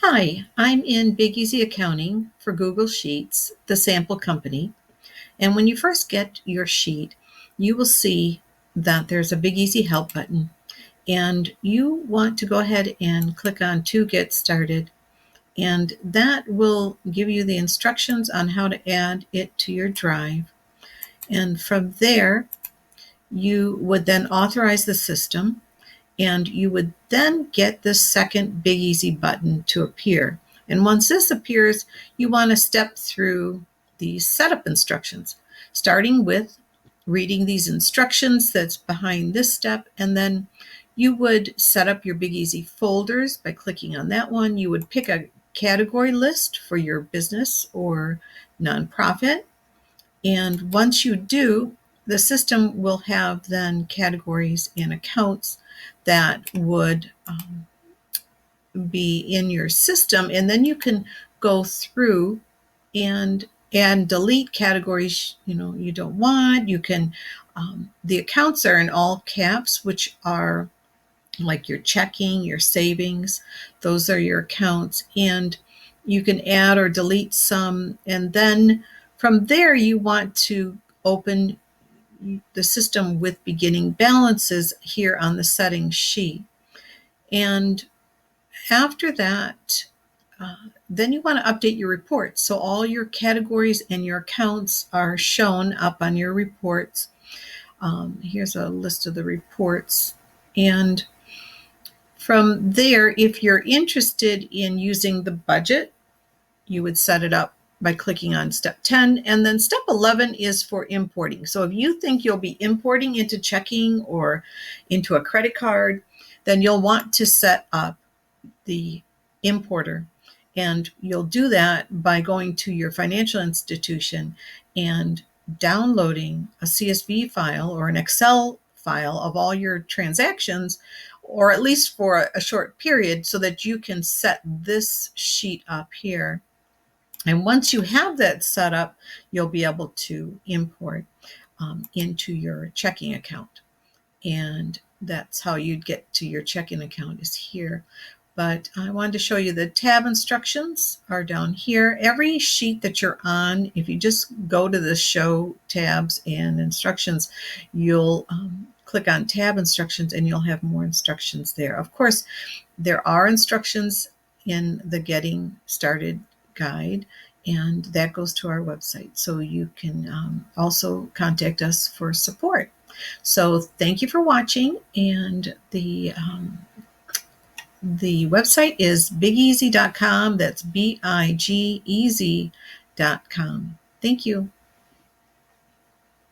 Hi, I'm in Big Easy Accounting for Google Sheets, the sample company. And when you first get your sheet, you will see that there's a Big Easy Help button. And you want to go ahead and click on to get started. And that will give you the instructions on how to add it to your drive. And from there, you would then authorize the system and you would then get the second Big Easy button to appear. And once this appears, you want to step through the setup instructions, starting with reading these instructions that's behind this step, and then you would set up your Big Easy folders by clicking on that one. You would pick a category list for your business or nonprofit. And once you do, the system will have then categories and accounts that would be in your system. And then you can go through and delete categories you don't want. You can the accounts are in all caps, which are like your checking, your savings. Those are your accounts, and you can add or delete some. And then from there, you want to open the system with beginning balances here on the settings sheet. And after that, then you want to update your reports. So all your categories and your accounts are shown up on your reports. Here's a list of the reports. And from there, if you're interested in using the budget, you would set it up by clicking on step 10. And then step 11 is for importing. So if you think you'll be importing into checking or into a credit card, then you'll want to set up the importer. And you'll do that by going to your financial institution and downloading a CSV file or an Excel file of all your transactions, or at least for a short period, so that you can set this sheet up here. And once you have that set up, you'll be able to import into your checking account. And that's how you'd get to your checking account, is here. But I wanted to show you the tab instructions are down here. Every sheet that you're on, if you just go to the show tabs and instructions, you'll click on tab instructions and you'll have more instructions there. Of course, there are instructions in the Getting Started guide, and that goes to our website. So you can also contact us for support. So thank you for watching, and the website is bigeasy.com. That's BIGEZ.com. Thank you.